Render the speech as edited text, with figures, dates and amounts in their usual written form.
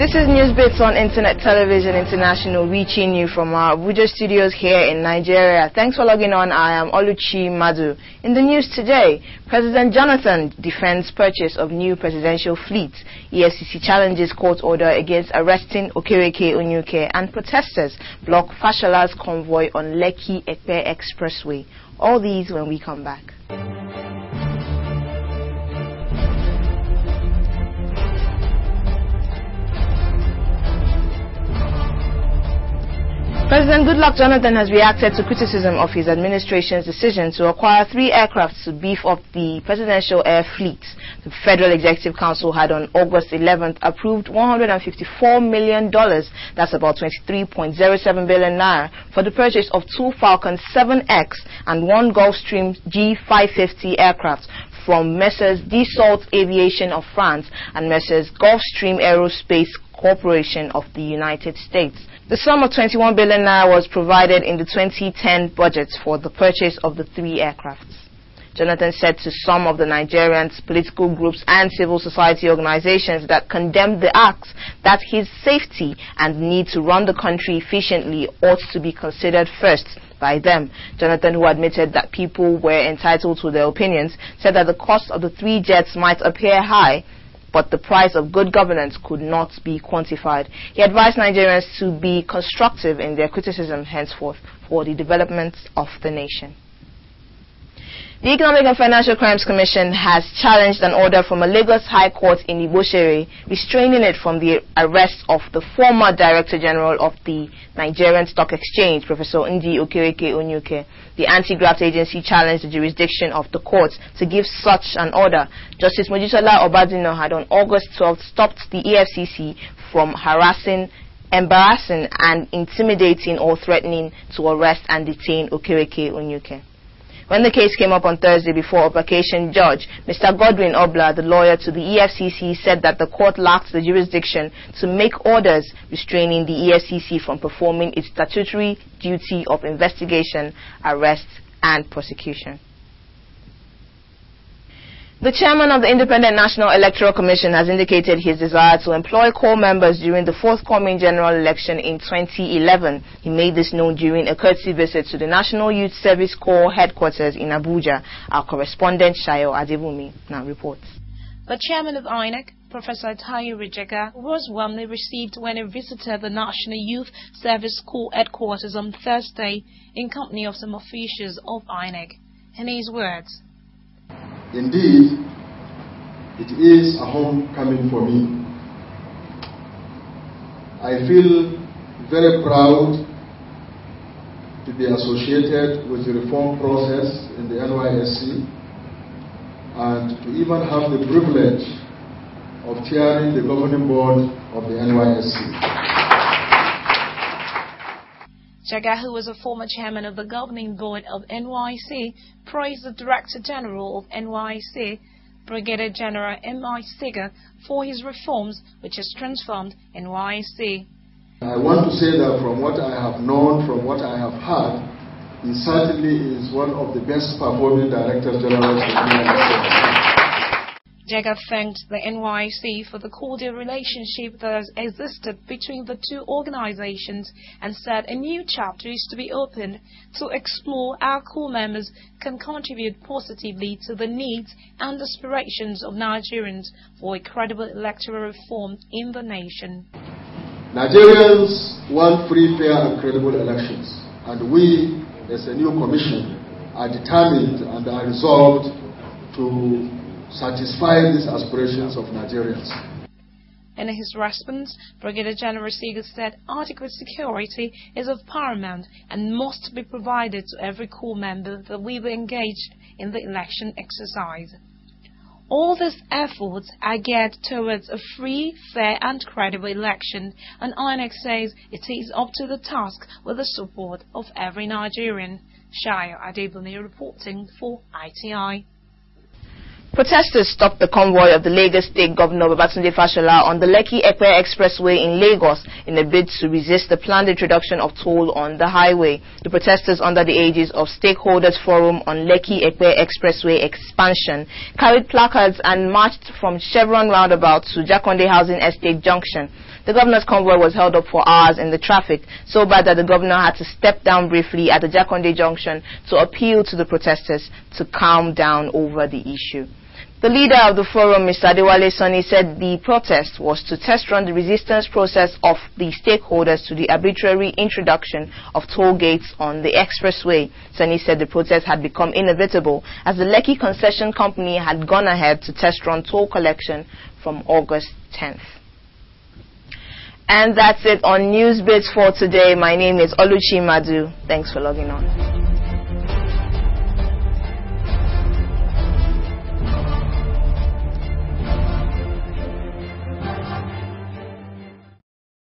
This is News Bits on Internet Television International, reaching you from our Abuja studios here in Nigeria. Thanks for logging on. I am Oluchi Madu. In the news today, President Jonathan defends purchase of new presidential fleet. EFCC challenges court order against arresting Okereke Onyuke, and protesters block Fashala's convoy on Lekki-Epe Expressway. All these when we come back. President Goodluck Jonathan has reacted to criticism of his administration's decision to acquire 3 aircraft to beef up the presidential air fleet. The Federal Executive Council had on August 11th approved $154 million, that's about 23.07 billion naira, for the purchase of 2 Falcon 7X and 1 Gulfstream G550 aircraft from Messrs. Dassault Aviation of France and Messrs. Gulfstream Aerospace Corporation of the United States. The sum of 21 billion naira was provided in the 2010 budget for the purchase of the 3 aircrafts. Jonathan said to some of the Nigerians, political groups and civil society organizations that condemned the acts that his safety and need to run the country efficiently ought to be considered first by them. Jonathan, who admitted that people were entitled to their opinions, said that the cost of the 3 jets might appear high, but the price of good governance could not be quantified. He advised Nigerians to be constructive in their criticism henceforth for the development of the nation. The Economic and Financial Crimes Commission has challenged an order from a Lagos High Court in Igboshere restraining it from the arrest of the former Director General of the Nigerian Stock Exchange, Professor Ndi Okereke Onyuke. The anti-graft agency challenged the jurisdiction of the court to give such an order. Justice Mojisola Obadino had on August 12th stopped the EFCC from harassing, embarrassing and intimidating or threatening to arrest and detain Okereke Onyuke. When the case came up on Thursday before a vacation judge, Mr. Godwin Obla, the lawyer to the EFCC, said that the court lacked the jurisdiction to make orders restraining the EFCC from performing its statutory duty of investigation, arrest, and prosecution. The chairman of the Independent National Electoral Commission has indicated his desire to employ corps members during the forthcoming general election in 2011. He made this known during a courtesy visit to the National Youth Service Corps headquarters in Abuja. Our correspondent Shayo Adebumi now reports. The chairman of INEC, Professor Tayo Jega, was warmly received when he visited the National Youth Service Corps headquarters on Thursday in company of some officials of INEC. In his words, "Indeed, it is a homecoming for me. I feel very proud to be associated with the reform process in the NYSC and to even have the privilege of chairing the governing board of the NYSC. Jega, who was a former chairman of the governing board of NYC, praised the Director General of NYC, Brigadier General M.I. Stiger, for his reforms which has transformed NYC. I want to say that from what I have known, from what I have heard, he certainly is one of the best performing Directors General of the NYC. Jega thanked the NYC for the cordial relationship that has existed between the two organizations and said a new chapter is to be opened to explore how corps members can contribute positively to the needs and aspirations of Nigerians for a credible electoral reform in the nation. Nigerians want free, fair and credible elections, and we, as a new commission, are determined and are resolved to satisfy these aspirations of Nigerians. In his response, Brigadier General Stiger said adequate security is of paramount and must be provided to every corps member that will be engaged in the election exercise. All these efforts are geared towards a free, fair and credible election, and INEC says it is up to the task with the support of every Nigerian. Shayo Adebumi reporting for ITI. Protesters stopped the convoy of the Lagos State Governor Babatunde Fashola on the Lekki-Epe Expressway in Lagos in a bid to resist the planned introduction of toll on the highway. The protesters, under the aegis of Stakeholders Forum on Lekki-Epe Expressway expansion, carried placards and marched from Chevron Roundabout to Jakonde Housing Estate Junction. The governor's convoy was held up for hours in the traffic, so bad that the governor had to step down briefly at the Jakonde Junction to appeal to the protesters to calm down over the issue. The leader of the forum, Mr. Adewale Sonny, said the protest was to test run the resistance process of the stakeholders to the arbitrary introduction of toll gates on the expressway. Sonny said the protest had become inevitable as the Lekki Concession Company had gone ahead to test run toll collection from August 10th. And that's it on News Bits for today. My name is Oluchi Madu. Thanks for logging on.